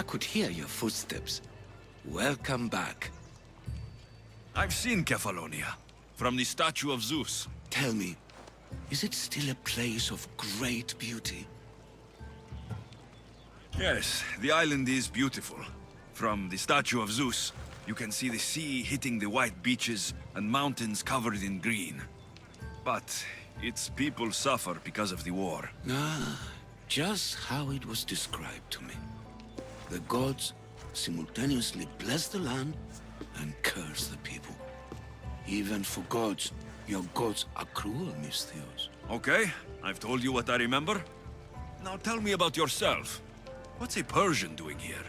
could hear your footsteps. Welcome back. I've seen Kefalonia, from the statue of Zeus. Tell me, is it still a place of great beauty? Yes, the island is beautiful. From the statue of Zeus, you can see the sea hitting the white beaches and mountains covered in green. But its people suffer because of the war. Ah, just how it was described to me. The gods simultaneously bless the land and curse the people. Even for gods, your gods are cruel, Misthios. Okay, I've told you what I remember. Now tell me about yourself. What's a Persian doing here?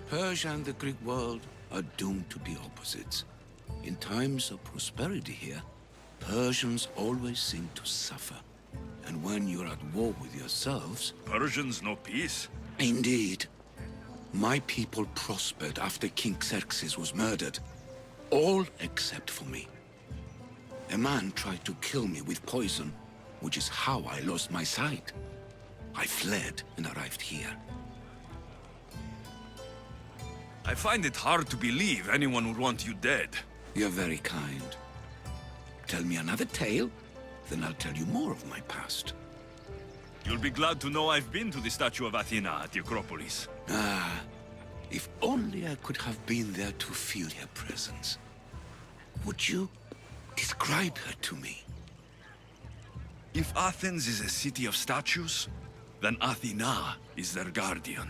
Persia and the Greek world are doomed to be opposites. In times of prosperity here, Persians always seem to suffer. And when you're at war with yourselves... Persians know peace? Indeed. My people prospered after King Xerxes was murdered. All except for me. A man tried to kill me with poison, which is how I lost my sight. I fled and arrived here. I find it hard to believe anyone would want you dead. You're very kind. Tell me another tale, then I'll tell you more of my past. You'll be glad to know I've been to the statue of Athena at the Acropolis. Ah, if only I could have been there to feel her presence. Would you describe her to me? If Athens is a city of statues, then Athena is their guardian.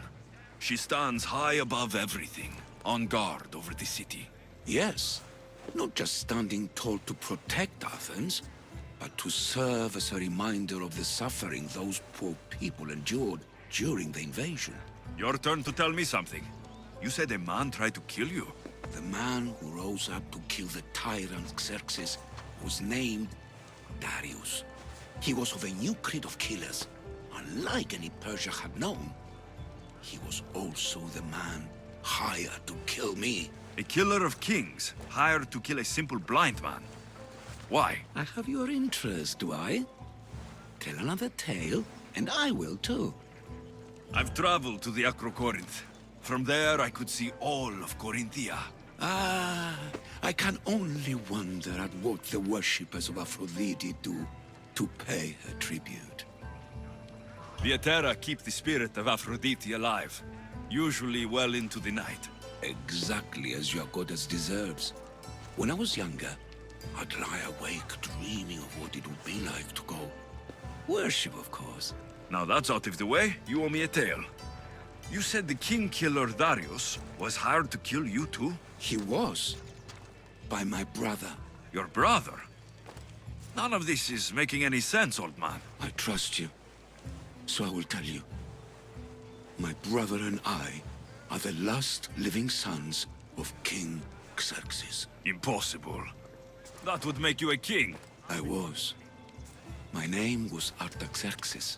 She stands high above everything, on guard over the city. Yes, not just standing tall to protect Athens, but to serve as a reminder of the suffering those poor people endured during the invasion. Your turn to tell me something. You said a man tried to kill you. The man who rose up to kill the tyrant Xerxes was named Darius. He was of a new creed of killers, unlike any Persia had known. He was also the man hired to kill me. A killer of kings, hired to kill a simple blind man. Why? I have your interest, do I? Tell another tale, and I will too. I've traveled to the Acrocorinth. From there, I could see all of Corinthia. Ah, I can only wonder at what the worshippers of Aphrodite do to pay her tribute. The Etera keep the spirit of Aphrodite alive, usually well into the night. Exactly as your goddess deserves. When I was younger, I'd lie awake dreaming of what it would be like to go. Worship, of course. Now that's out of the way, you owe me a tale. You said the king killer Darius was hired to kill you too? He was. By my brother. Your brother? None of this is making any sense, old man. I trust you. So I will tell you. My brother and I are the last living sons of King Xerxes. Impossible. That would make you a king. I was. My name was Artaxerxes.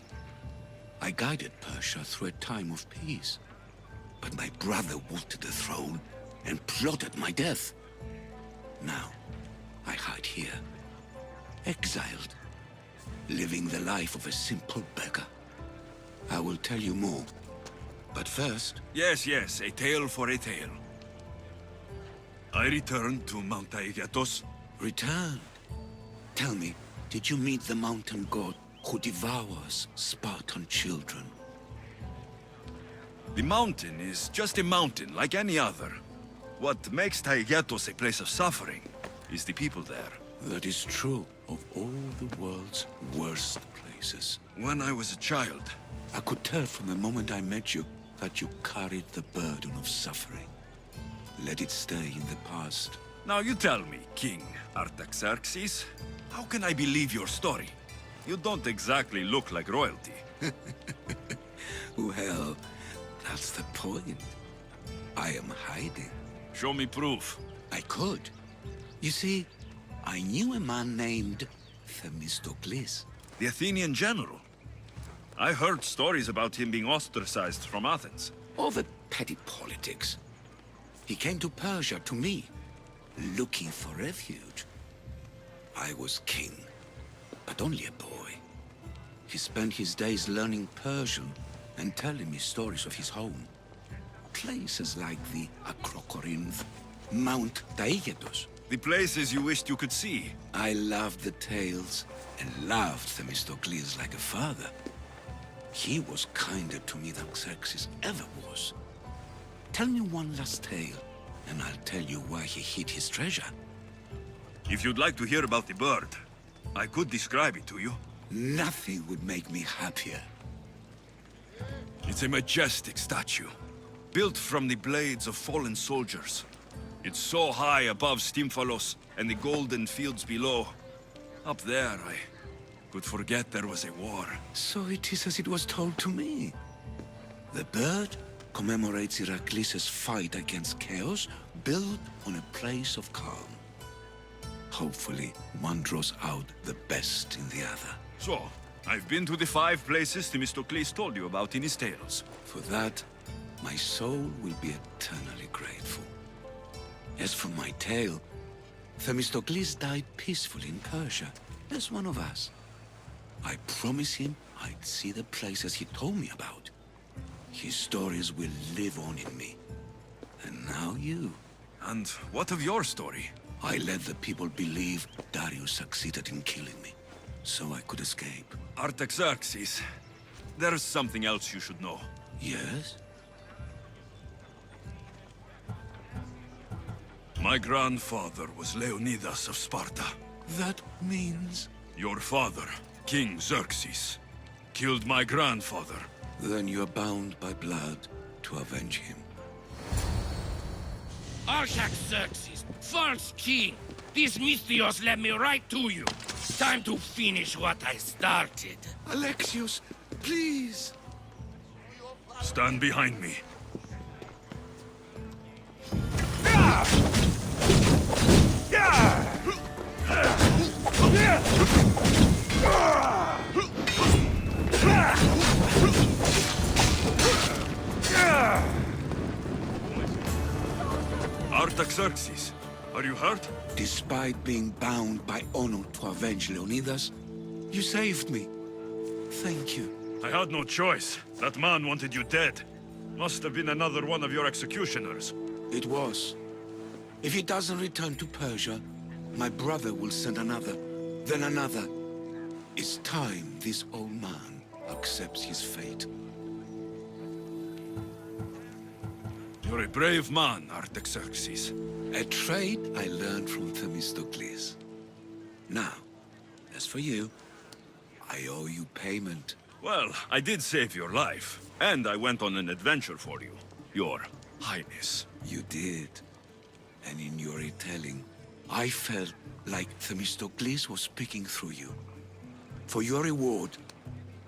I guided Persia through a time of peace. But my brother wanted the throne and plotted my death. Now, I hide here, exiled, living the life of a simple beggar. I will tell you more, but first... Yes, a tale for a tale. I returned to Mount Taygetos. Returned? Tell me, did you meet the mountain god who devours Spartan children? The mountain is just a mountain, like any other. What makes Taygetos a place of suffering is the people there. That is true of all the world's worst places. When I was a child... I could tell from the moment I met you that you carried the burden of suffering. Let it stay in the past. Now you tell me, King Artaxerxes, how can I believe your story? You don't exactly look like royalty. Well, that's the point. I am hiding. Show me proof. I could. You see, I knew a man named Themistocles. The Athenian general. I heard stories about him being ostracized from Athens. All the petty politics. He came to Persia to me, looking for refuge. I was king, but only a boy. He spent his days learning Persian and telling me stories of his home. places like the Acrocorinth, Mount Taygetos. The places you wished you could see. I loved the tales and loved Themistocles like a father. He was kinder to me than Xerxes ever was. Tell me one last tale, and I'll tell you why he hid his treasure. If you'd like to hear about the bird, I could describe it to you. Nothing would make me happier. It's a majestic statue, built from the blades of fallen soldiers. It's so high above Stymphalos and the golden fields below. Up there, I could forget there was a war. So it is as it was told to me. The bird commemorates Heracles' fight against chaos, built on a place of calm. Hopefully, one draws out the best in the other. So, I've been to the 5 places Themistocles told you about in his tales. For that, my soul will be eternally grateful. As for my tale, Themistocles died peacefully in Persia, as one of us. I promised him I'd see the places he told me about. His stories will live on in me. And now you. And what of your story? I let the people believe Darius succeeded in killing me, so I could escape. Artaxerxes, there's something else you should know. Yes? My grandfather was Leonidas of Sparta. That means... Your father, King Xerxes, killed my grandfather. Then you're bound by blood to avenge him. Artaxerxes, false king! These Mythios led me right to you. Time to finish what I started. Alexios, please! Stand behind me. Artaxerxes, are you hurt? Despite being bound by honor to avenge Leonidas, you saved me. Thank you. I had no choice. That man wanted you dead. Must have been another one of your executioners. It was. If he doesn't return to Persia, my brother will send another, then another. It's time this old man accepts his fate. You're a brave man, Artaxerxes. A trait I learned from Themistocles. Now, as for you, I owe you payment. Well, I did save your life, and I went on an adventure for you, Your Highness. You did. And in your retelling, I felt like Themistocles was speaking through you. For your reward,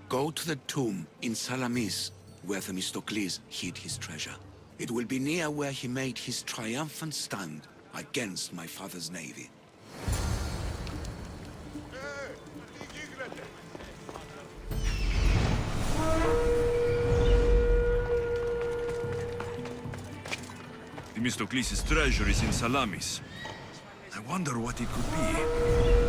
go to the tomb in Salamis, where Themistocles hid his treasure. It will be near where he made his triumphant stand against my father's navy. Themistocles' treasure is in Salamis. I wonder what it could be.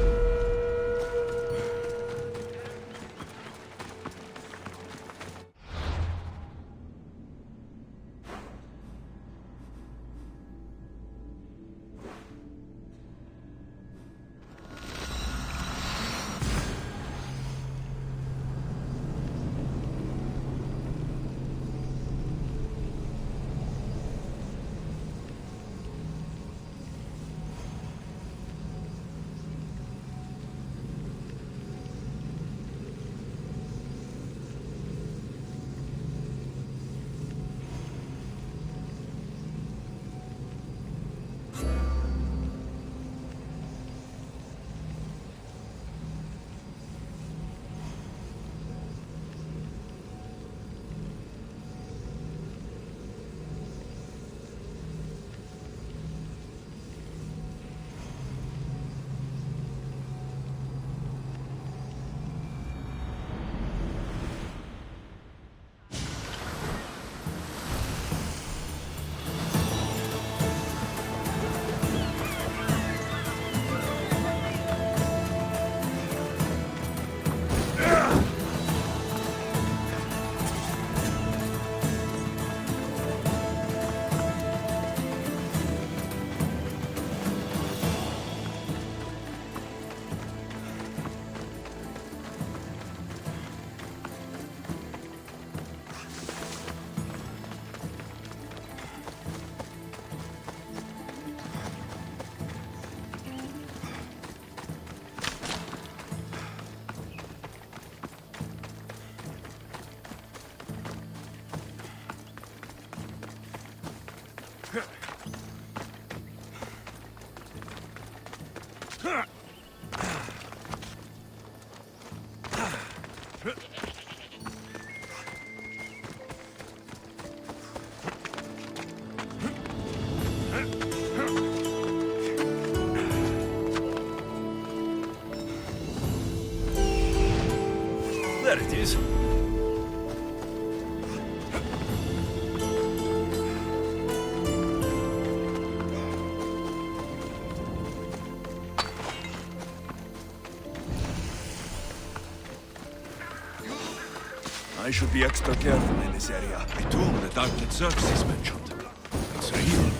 There it is. I should be extra careful in this area. The tomb that Artaxerxes mentioned. It's real.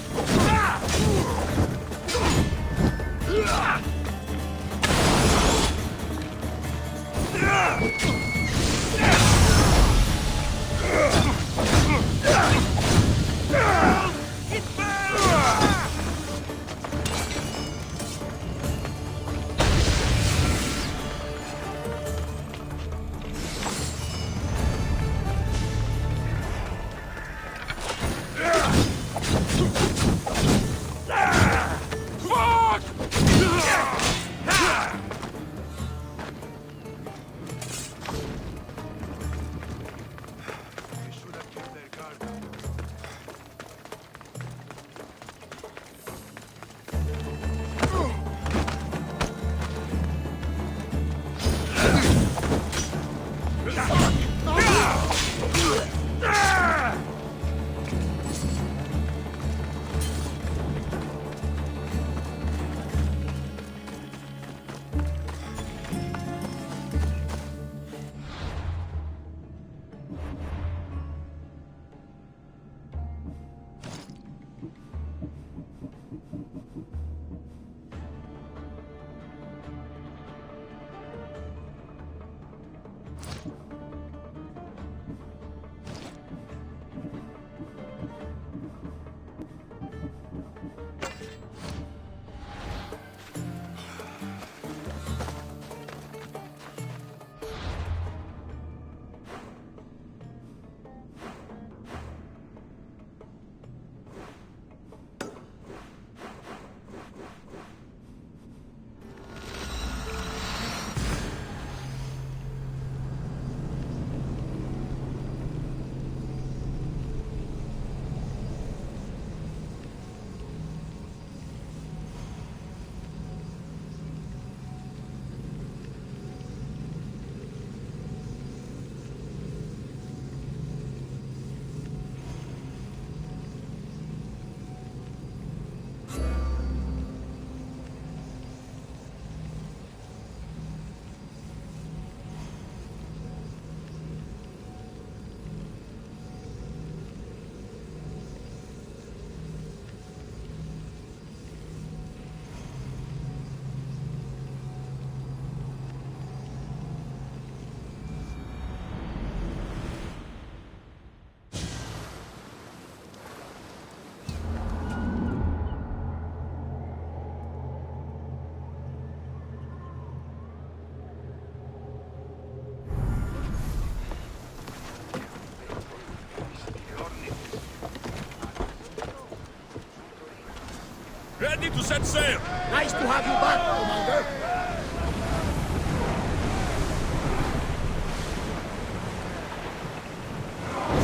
Ready to set sail! Nice to have you back, Commander.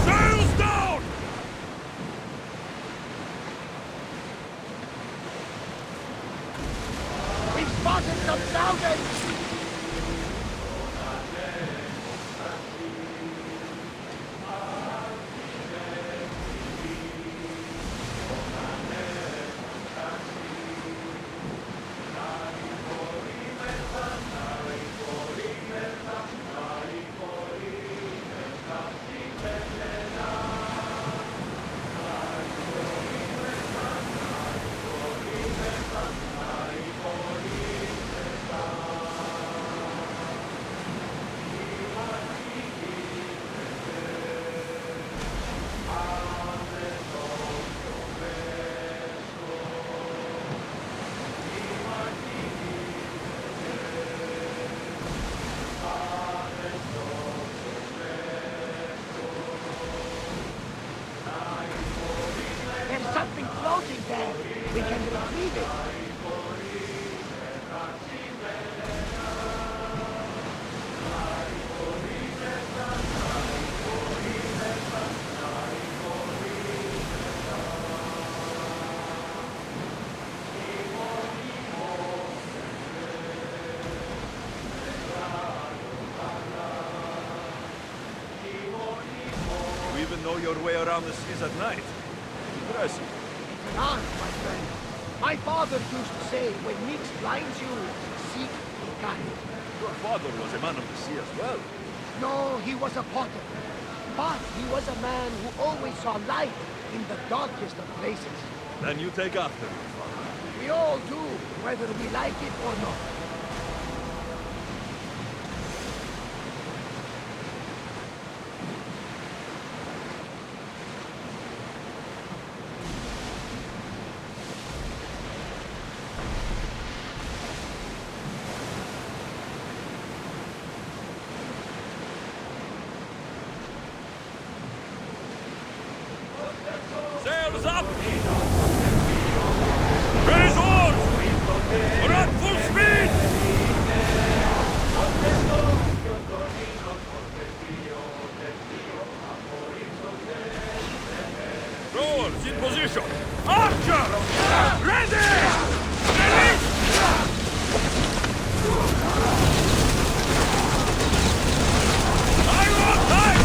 Sails down! We've spotted some Saudis! has been floating there. We can retrieve it. You even know your way around the seas at night. Impressive. None, my friend. My father used to say, when Nix blinds you, seek he can. Your father was a man of the sea as well. No, he was a potter. But he was a man who always saw light in the darkest of places. Then you take after your father. We all do, whether we like it or not. Sails up! Raise oars! We're at full speed! Rowers in position! Archer! Ready! Release! I want time!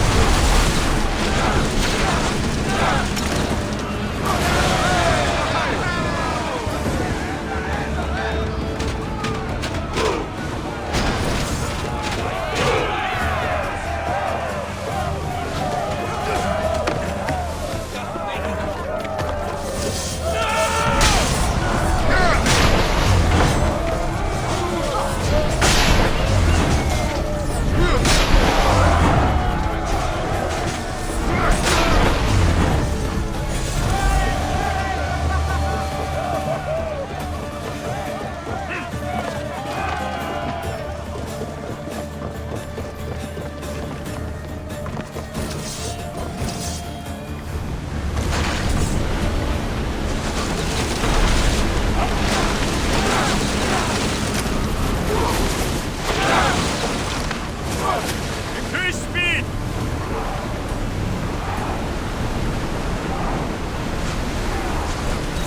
Increase speed!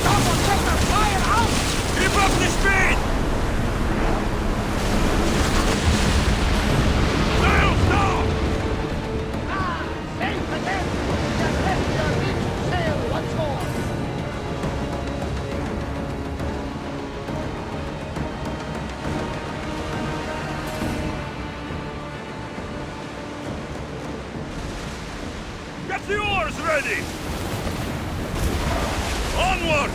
Someone take the fire out! Keep up the speed! Sails down! Ah, safe again! Just left your reach sail once more! Get the oars ready! Onward!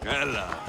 Ella.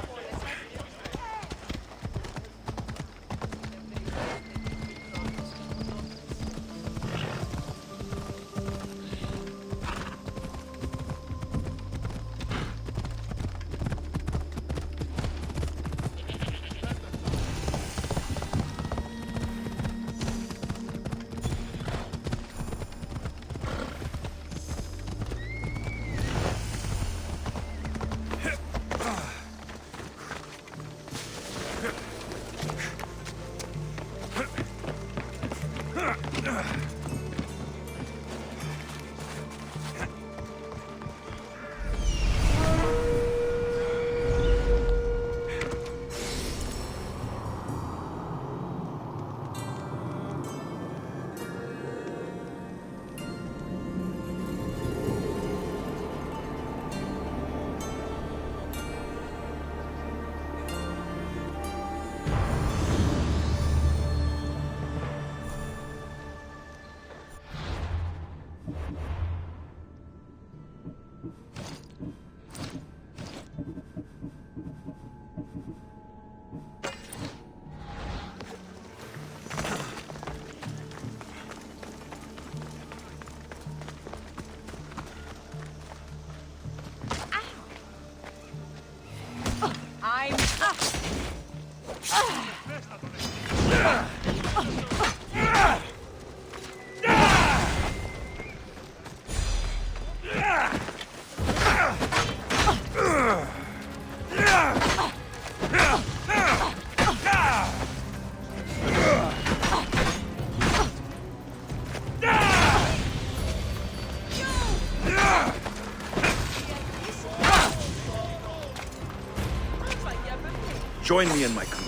Join me and my crew.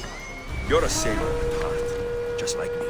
You're a sailor at heart, just like me.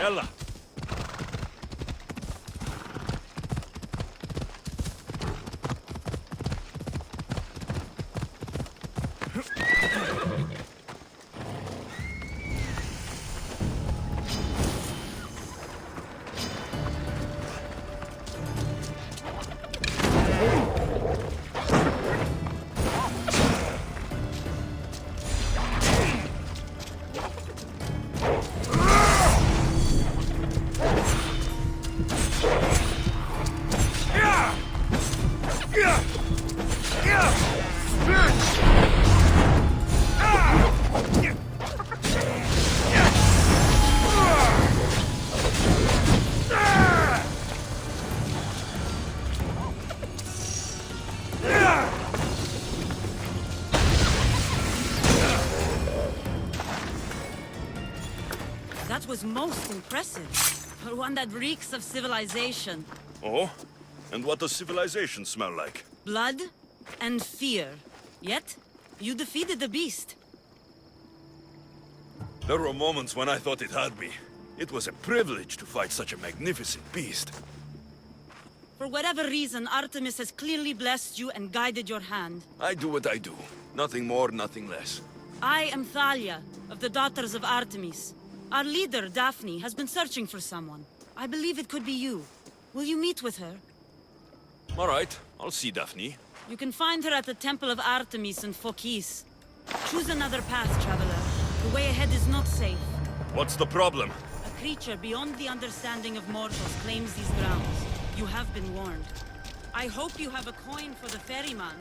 Ella! That was most impressive. For one that reeks of civilization. Oh? And what does civilization smell like? Blood and fear. Yet, you defeated the beast. There were moments when I thought it had me. It was a privilege to fight such a magnificent beast. For whatever reason, Artemis has clearly blessed you and guided your hand. I do what I do. Nothing more, nothing less. I am Thalia, of the Daughters of Artemis. Our leader, Daphne, has been searching for someone. I believe it could be you. Will you meet with her? All right, I'll see Daphne. You can find her at the Temple of Artemis in Phokis. Choose another path, traveler. The way ahead is not safe. What's the problem? A creature beyond the understanding of mortals claims these grounds. You have been warned. I hope you have a coin for the ferryman.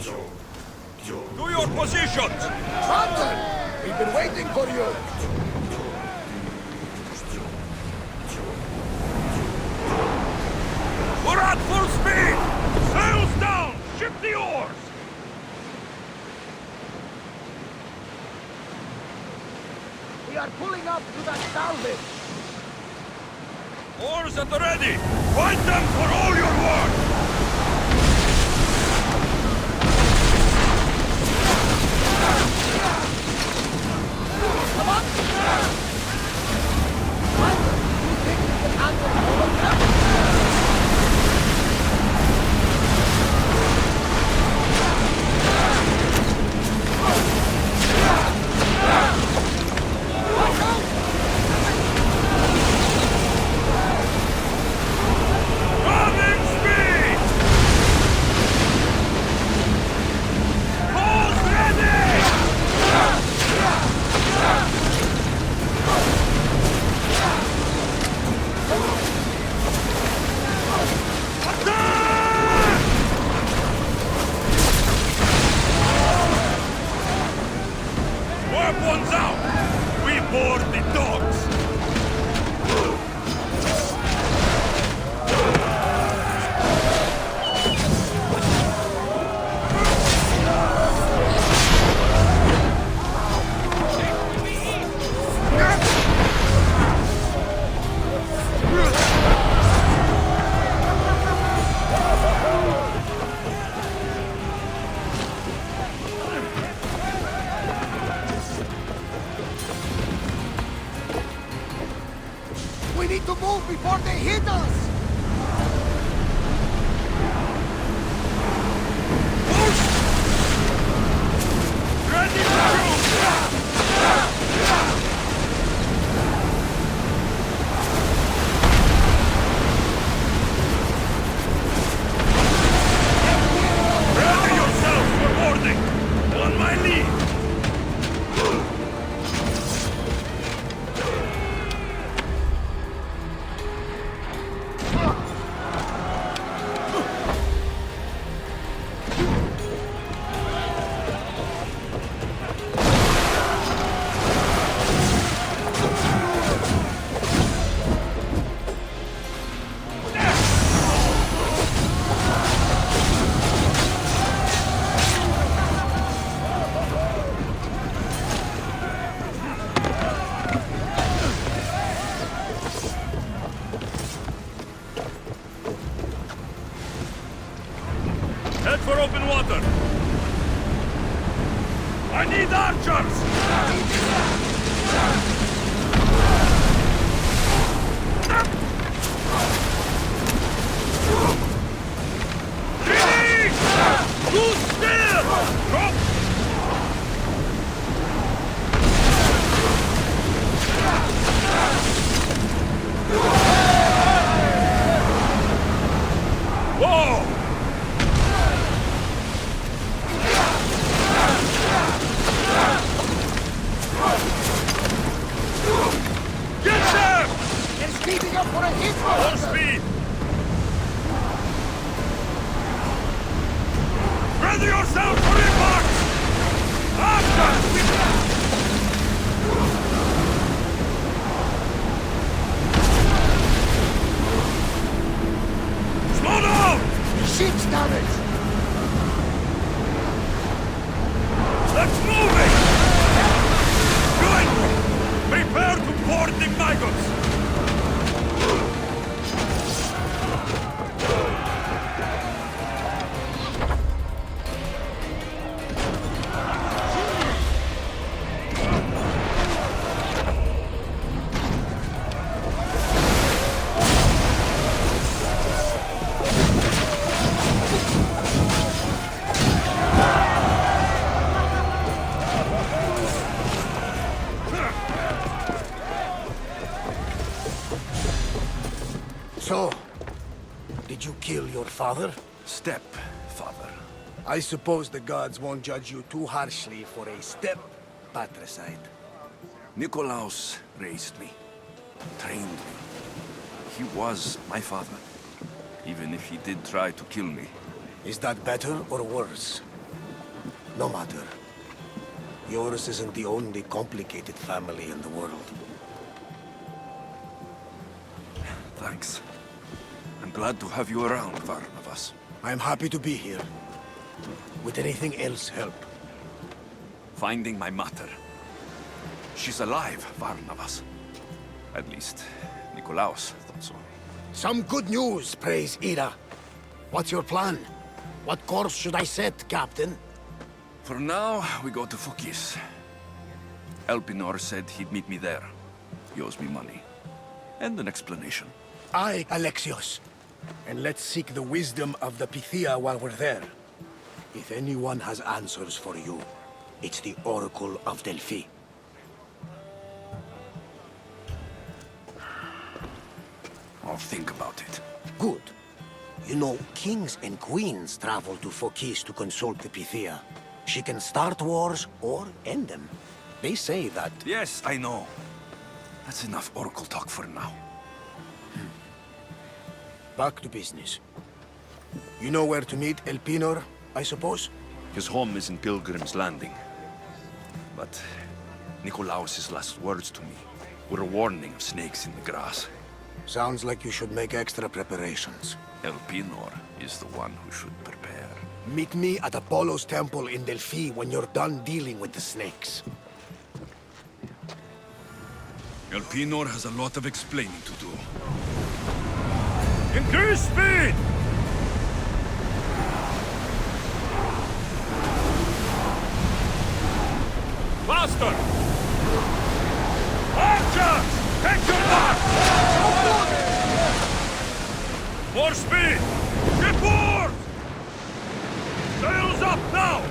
To your positions! Father! We've been waiting for you! We're at full speed! Sails down! Ship the oars! We are pulling up to that salvage! Oars at the ready! Fight them for all your worth! Come on! Father, you think you can handle all of them? Running speed! Oars ready! Attack! Weapons out! We board the dogs! We need to move before they hit us! Ready to shoot! Ready yourself for boarding! On my lead! Head for open water! I need archers! Ready! Too still! Drop! Whoa! Get them! They're speeding up for a hit! Full speed! Ready yourself for impact! After! Slow down! Ship's damaged! Let's move it! Good! Prepare to board the maggots! So, did you kill your father? Stepfather. I suppose the gods won't judge you too harshly for a step patricide. Nikolaos raised me, trained me. He was my father, even if he did try to kill me. Is that better or worse? No matter. Yours isn't the only complicated family in the world. Thanks. I'm glad to have you around, Varnavas. I'm happy to be here. Would anything else help? Finding my mother. She's alive, Varnavas. At least, Nikolaos thought so. Some good news, praise Ira. What's your plan? What course should I set, Captain? For now, we go to Fokis. Elpinor said he'd meet me there. He owes me money. And an explanation. Aye, Alexios. And let's seek the wisdom of the Pythia while we're there. If anyone has answers for you, it's the Oracle of Delphi. I'll think about it. Good. You know, kings and queens travel to Fokis to consult the Pythia. She can start wars or end them. They say that... Yes, I know. That's enough Oracle talk for now. Back to business. You know where to meet Elpinor, I suppose? His home is in Pilgrim's Landing. But Nikolaos' last words to me were a warning of snakes in the grass. Sounds like you should make extra preparations. Elpinor is the one who should prepare. Meet me at Apollo's temple in Delphi when you're done dealing with the snakes. Elpinor has a lot of explaining to do. Increase speed! Faster! Archers! Take your mark! More speed! Shipboard! Sails up now!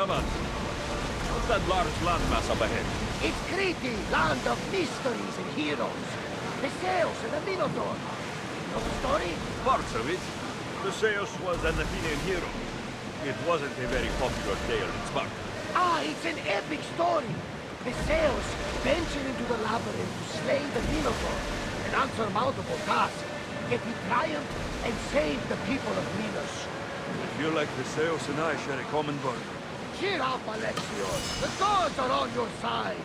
What's that large landmass up ahead? It's Crete, land of mysteries and heroes. Theseus and the Minotaur. Know the story? Parts of it. Theseus was an Athenian hero. It wasn't a very popular tale in Sparta. Ah, it's an epic story. Theseus ventured into the labyrinth to slay the Minotaur and answer multiple tasks. Yet he triumphed and saved the people of Minos. I feel like Theseus and I share a common burden. Cheer up, Alexios. The gods are on your side.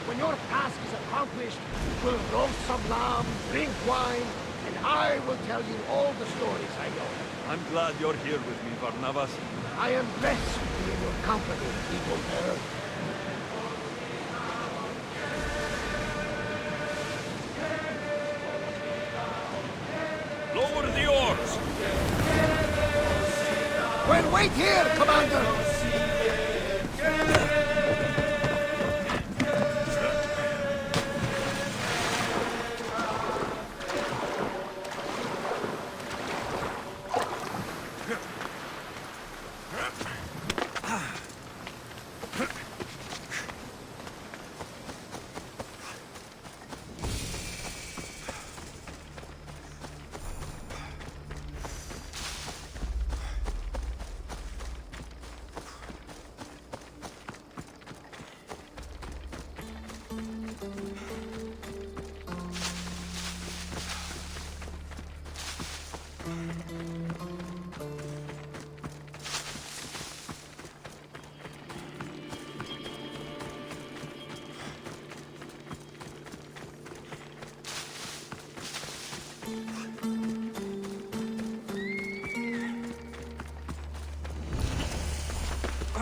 When your task is accomplished, we'll roast some lamb, drink wine, and I will tell you all the stories I know. I'm glad you're here with me, Varnavas. I am blessed to be in your company, evil bearer. Lower the oars! Well, wait here, Commander!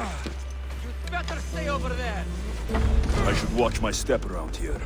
You'd better stay over there. I should watch my step around here.